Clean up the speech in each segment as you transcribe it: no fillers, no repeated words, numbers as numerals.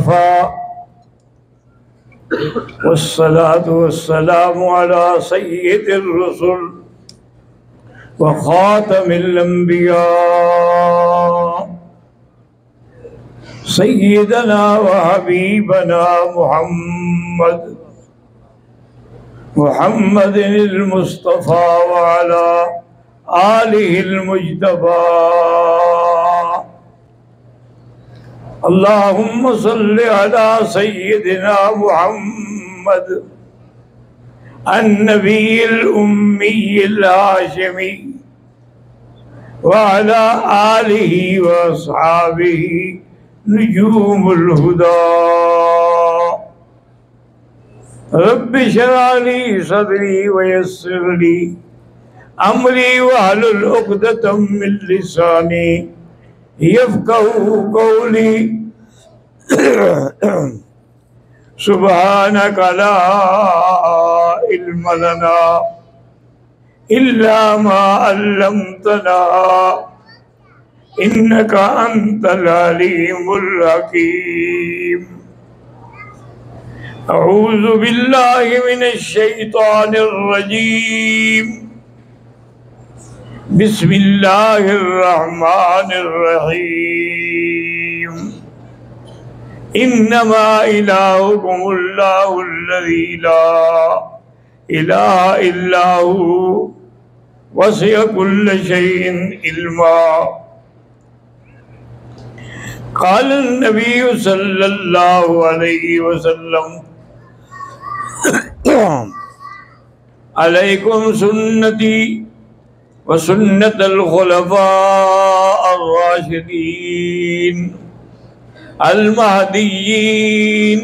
وكفى والصلاة والسلام على سيد الرسل وخاتم الأنبياء سيدنا وحبيبنا محمد المصطفى وعلى آله المجتبى اللهم صل على سيدنا محمد النبي الأمي الهاشمي وعلى آله وأصحابه نجوم الهدى رب اشرح لي صدري ويسر لي أمري واحلل عقدة من لساني يفقهوا قولي سبحانك لا علم لنا إلا ما علمتنا إنك أنت العليم الحكيم أعوذ بالله من الشيطان الرجيم بسم الله الرحمن الرحيم إنما إلهكم الله الذي لا إله إلا هو وسع كل شيء علما قال النبي صلى الله عليه وسلم عليكم سنتي وسنة الخلفاء الراشدين المهديين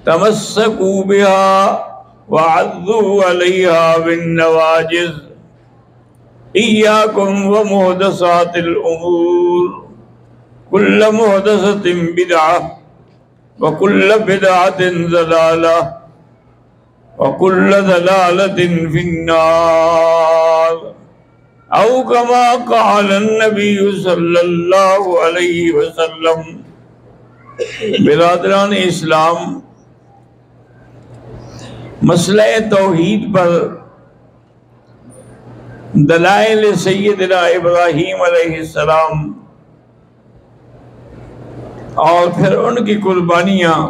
تمسكوا بها وعضوا عليها بالنواجذ إياكم ومحدثات الأمور كل محدثة بدعة وكل بدعة ضلالة وكل ضلالة في النار أو كما قال النبي صلی اللہ علیہ وسلم۔ برادران اسلام، مسئلہ توحید پر دلائل سیدنا ابراہیم علیہ السلام اور پھر ان کی قربانیاں،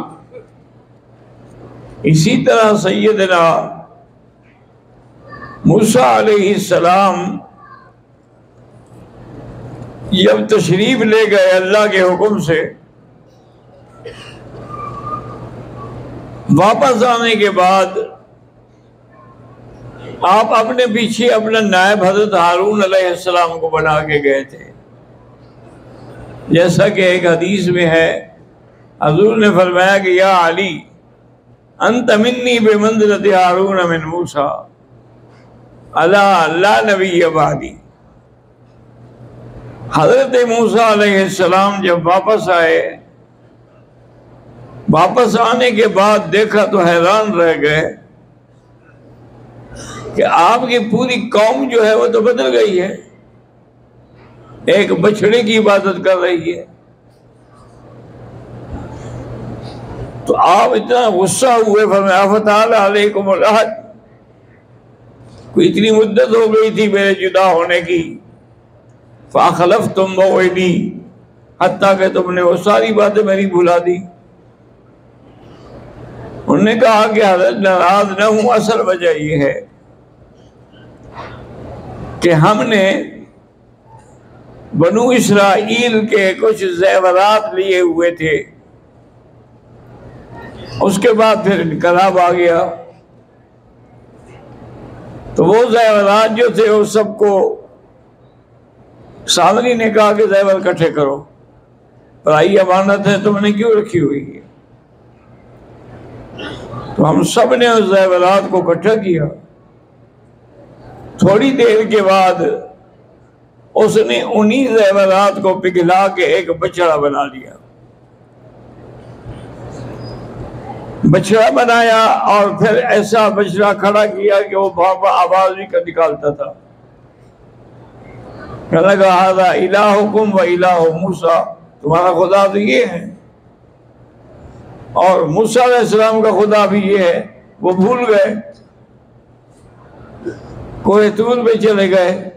اسی طرح سیدنا موسیٰ علیہ السلام جب تشریف لے گئے اللہ کے حکم سے، واپس آنے کے بعد آپ اپنے پیچھے اپنا نائب حضرت ہارون علیہ السلام کو بنا کے گئے تھے، جیسا کہ ایک حدیث میں ہے حضور نے فرمایا کہ یا علی انت منی بمنزلۃ ہارون من موسیٰ الا لا نبی بعدی۔ حضرت موسیٰ علیہ السلام جب واپس آئے، واپس آنے کے بعد دیکھا تو حیران رہ گئے کہ آپ کی پوری قوم جو ہے وہ تو بدل گئی ہے، ایک بچھڑے کی عبادت کر رہی ہے۔ تو آپ اتنا غصہ ہوئے، فرمایا افتعال علیکم العہد، کوئی اتنی مدت ہو گئی تھی میرے جدا ہونے کی، فاخلفتم موعدی، حتیٰ کہ تم نے وہ ساری باتیں میری بھلا دی۔ انہوں نے کہا کہ حضرت ناراض نہ ہوں، اصل وجہ یہ ہے کہ ہم نے بنو اسرائیل کے کچھ زیورات لیے ہوئے تھے، اس کے بعد پھر انقلاب آ گیا، تو وہ زیورات جو تھے وہ سب کو سامری نے کہا کہ زیور اکٹھے کرو، پرائی امانت ہے تم نے کیوں رکھی ہوئی ہے؟ تو ہم سب نے اس زیورات کو اکٹھا کیا۔ تھوڑی دیر کے بعد اس نے انہی زیورات کو پگھلا کے ایک بچڑا بنا لیا، بچڑا بنایا، اور پھر ایسا بچڑا کھڑا کیا کہ وہ بھاپا آواز بھی نکالتا تھا۔ کہنے لگا ھذا الہکم و الہ موسیٰ، تمہارا خدا تو یہ ہے اور موسیٰ علیہ السلام کا خدا بھی یہ ہے، وہ بھول گئے، کوہ طور پہ چلے گئے،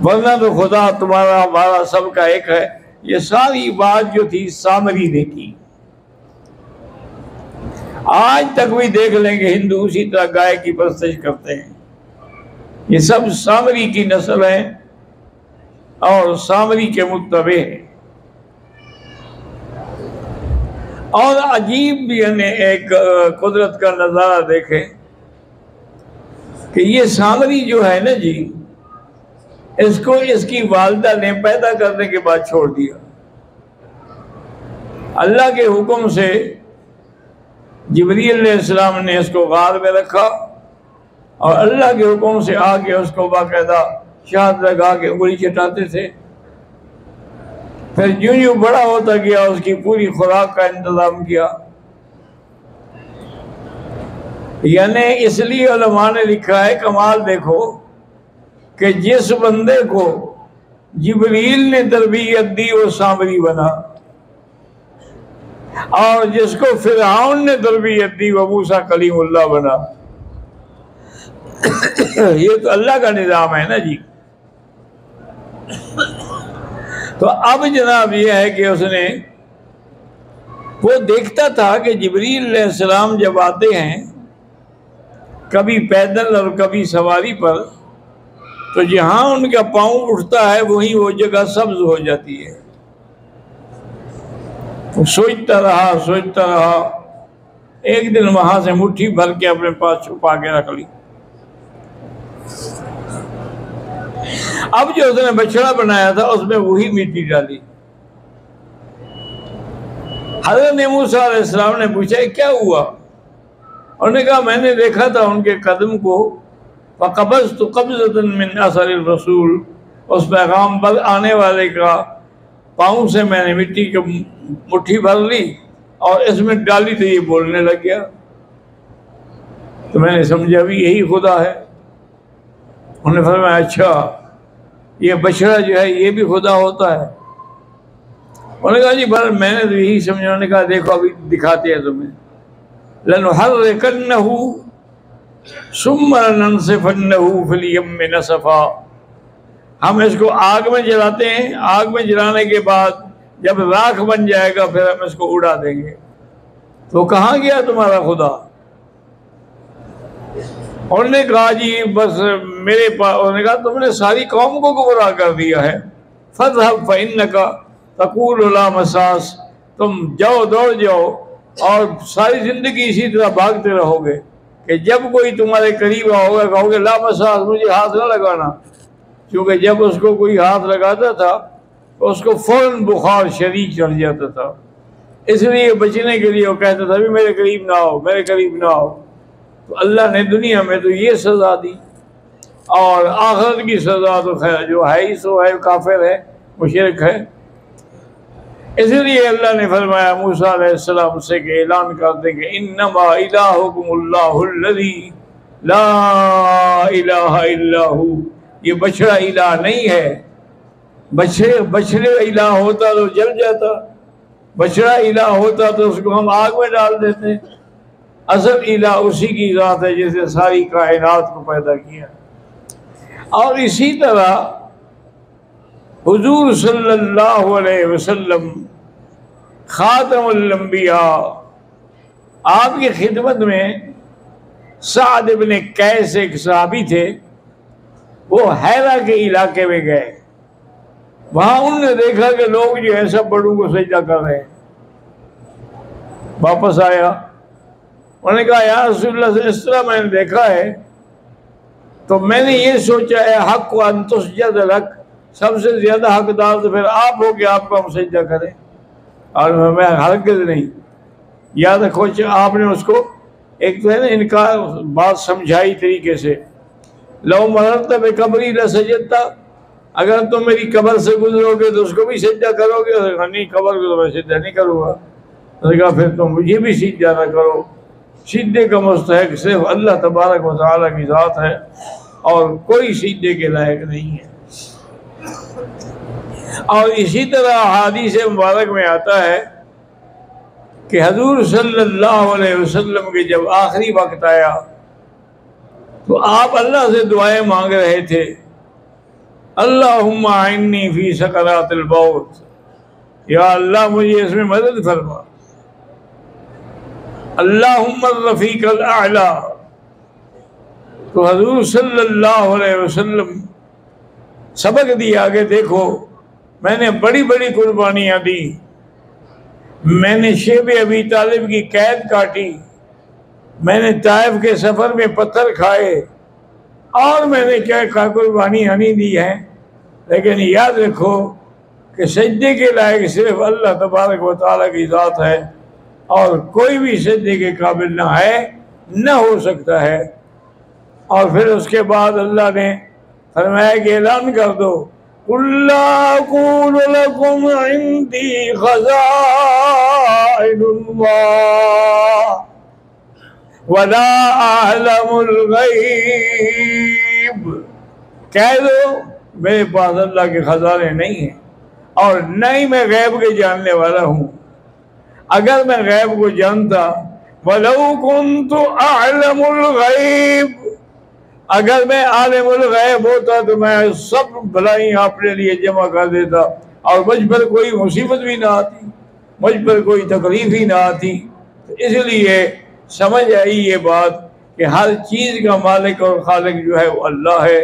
ورنہ تو خدا تمہارا ہمارا سب کا ایک ہے۔ یہ ساری بات جو تھی سامری نے کی۔ آج تک بھی دیکھ لیں گے ہندو اسی طرح گائے کی پرستش کرتے ہیں۔ یہ سب سامری کی نسل ہیں اور سامری کے متبع ہیں۔ اور عجیب بھی ہمیں ایک قدرت کا نظارہ دیکھیں کہ یہ سامری جو ہے نا جی، اس کو اس کی والدہ نے پیدا کرنے کے بعد چھوڑ دیا۔ اللہ کے حکم سے جبریل علیہ السلام نے اس کو غار میں رکھا، اور اللہ کے حکم سے آگے اس کو باقاعدہ شہد لگا کے انگلی چٹاتے تھے۔ پھر جوں جوں بڑا ہوتا گیا اس کی پوری خوراک کا انتظام کیا۔ یعنی اس لیے علماء نے لکھا ہے، کمال دیکھو کہ جس بندے کو جبریل نے تربیت دی وہ سامری بنا، اور جس کو فرعون نے تربیت دی وہ موسیٰ کلیم اللہ بنا۔ یہ تو اللہ کا نظام ہے نا جی۔ تو اب جناب یہ ہے کہ اس نے وہ دیکھتا تھا کہ جبریل علیہ السلام جب آتے ہیں کبھی پیدل اور کبھی سواری پر، تو جہاں ان کا پاؤں اٹھتا ہے وہیں وہ جگہ سبز ہو جاتی ہے۔ سوچتا رہا، ایک دن وہاں سے مٹھی بھر کے اپنے پاس چھپا کے رکھ لی۔ اب جو اس نے بچڑا بنایا تھا اس میں وہی مٹی ڈالی۔ حضرت موسیٰ علیہ السلام نے پوچھا کیا ہوا؟ انہوں نے کہا میں نے دیکھا تھا ان کے قدم کو، فَقَبَضْتُ قَبْضَةً مِّنْ أَثَرِ الرَّسُولِ، اس پیغام پر آنے والے کا پاؤں سے میں نے مٹی کی مٹھی بھر لی اور اس میں ڈالی تو یہ بولنے لگ گیا۔ تو میں نے سمجھا بھی یہی خدا ہے۔ انہوں نے فرمایا اچھا یہ بچڑا جو ہے یہ بھی خدا ہوتا ہے؟ انہوں نے کہا جی بھر میں نے تو یہی سمجھا۔ انہوں نے کہا دیکھو ابھی دکھاتے ہیں تمہیں، لَنُحَرِّقَنَّهُ ثُمَّ لَنَنْسِفَنَّهُ فِي الْيَمِّ نَسْفًا، ہم اس کو آگ میں جلاتے ہیں، آگ میں جلانے کے بعد جب راکھ بن جائے گا پھر ہم اس کو اڑا دیں گے۔ تو کہاں گیا تمہارا خدا؟ انہوں نے کہا جی بس میرے پاس، انہوں نے کہا تم نے ساری قوم کو گمراہ کر دیا ہے۔ فَاذْهَبْ فَإِنَّكَ تَقُولُ لَا مَسَاسَ، تم جاؤ دوڑ جاؤ اور ساری زندگی اسی طرح بھاگتے رہو گے کہ جب کوئی تمہارے قریب ہوگا کہو گے لا مساس، مجھے ہاتھ نہ لگانا، کیونکہ جب اس کو کوئی ہاتھ لگاتا تھا تو اس کو فوراً بخار شدید چڑھ جاتا تھا۔ اس لیے بچنے کے لیے وہ کہتا تھا بھی میرے قریب نہ آؤ، میرے قریب نہ آؤ۔ تو اللہ نے دنیا میں تو یہ سزا دی، اور آخرت کی سزا تو خیر جو ہے ہی سو ہے، کافر ہے، مشرک ہے۔ اس لیے اللہ نے فرمایا موسیٰ علیہ السلام سے کہ اعلان کر دیں کہ انما الہکم اللہ الذی لا الہ الا ہو، یہ بچڑا الہ نہیں ہے۔ بچڑے الہ ہوتا تو جل جاتا، بچڑا الہ ہوتا تو اس کو ہم آگ میں ڈال دیتے۔ اصل الہ اسی کی ذات ہے جس نے ساری کائنات کو پیدا کیا۔ اور اسی طرح حضور صلی اللہ علیہ وسلم خاتم الانبیاء، آپ کی خدمت میں سعد بن قیس ایک صحابی تھے، وہ حیرہ کے علاقے میں گئے، وہاں انہوں نے دیکھا کہ لوگ جو ہے سب بڑوں کو سجدہ کر رہے ہیں۔ واپس آیا، انہوں نے کہا یا رسول اللہ اس طرح میں نے دیکھا ہے تو میں نے یہ سوچا ہے حق ان تسجد لک، سب سے زیادہ حقدار تو پھر آپ ہو کہ آپ کو ہم سجدہ کریں۔ اور میں ہرگز نہیں، یاد رکھو آپ نے اس کو ایک تو ہے نا ان کا بات سمجھائی طریقے سے، لو مررت بقبری لسجدت، اگر تم میری قبر سے گزرو گے تو اس کو بھی سجدہ کرو گے؟ نہیں، قبر کو تو میں سجدہ نہیں کروں گا۔ اس نے کہا پھر تم مجھے بھی سجدہ نہ کرو، سجدے کا مستحق صرف اللہ تبارک و تعالیٰ کی ذات ہے اور کوئی سجدے کے لائق نہیں ہے۔ اور اسی طرح حدیث مبارک میں آتا ہے کہ حضور صلی اللہ علیہ وسلم کے جب آخری وقت آیا تو آپ اللہ سے دعائیں مانگ رہے تھے، اللہم اعنی فی سکرات الموت، یا اللہ مجھے اس میں مدد فرما، اللہم الرفیق الاعلی۔ تو حضور صلی اللہ علیہ وسلم سبق دیا کہ دیکھو میں نے بڑی بڑی قربانیاں دی، میں نے شیب ابی طالب کی قید کاٹی، میں نے طائف کے سفر میں پتھر کھائے، اور میں نے کیا قربانیاں نہیں دی ہیں، لیکن یاد رکھو کہ سجدے کے لائق صرف اللہ تبارک و تعالیٰ کی ذات ہے، اور کوئی بھی سجدے کے قابل نہ ہے، نہ ہو سکتا ہے۔ اور پھر اس کے بعد اللہ نے فرمایا کہ اعلان کر دو، قُلْ لَا أَقُولُ لَكُمْ عِنْدِي خَزَائِنُ اللَّهِ وَلَا أَعْلَمُ الْغَيْبِ، کہہ دو میرے پاس اللہ کے خزانے نہیں ہیں اور نہ ہی میں غیب کے جاننے والا ہوں، اگر میں غیب کو جانتا وَلَوْ كُنْتُ أَعْلَمُ الْغَيْبِ، اگر میں عالم الغیب ہوتا تو میں سب بھلائیں اپنے لیے جمع کر دیتا اور مجھ پر کوئی مصیبت بھی نہ آتی، مجھ پر کوئی تکلیف ہی نہ آتی۔ اس لیے سمجھ آئی یہ بات کہ ہر چیز کا مالک اور خالق جو ہے وہ اللہ ہے،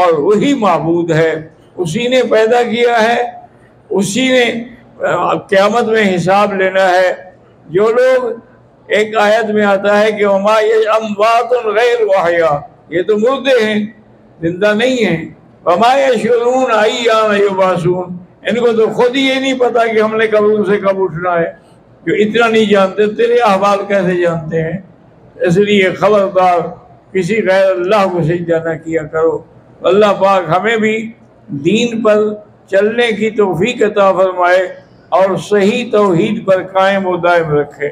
اور وہی معبود ہے، اسی نے پیدا کیا ہے، اسی نے قیامت میں حساب لینا ہے۔ جو لوگ، ایک آیت میں آتا ہے کہ وَمَا أَمْوَاتٌ غَيْرُ أَحْيَاء، یہ تو مردے ہیں، زندہ نہیں ہیں، وَمَا يَشْعُرُونَ أَيَّانَ يُبْعَثُونَ، ان کو تو خود ہی یہ نہیں پتا کہ ہم نے قبروں سے کب اٹھنا ہے، جو اتنا نہیں جانتے تیرے احوال کیسے جانتے ہیں؟ اس لیے خبردار کسی غیر اللہ کو سجدہ نہ کیا کرو۔ اللہ پاک ہمیں بھی دین پر چلنے کی توفیق عطا فرمائے اور صحیح توحید پر قائم و دائم رکھے۔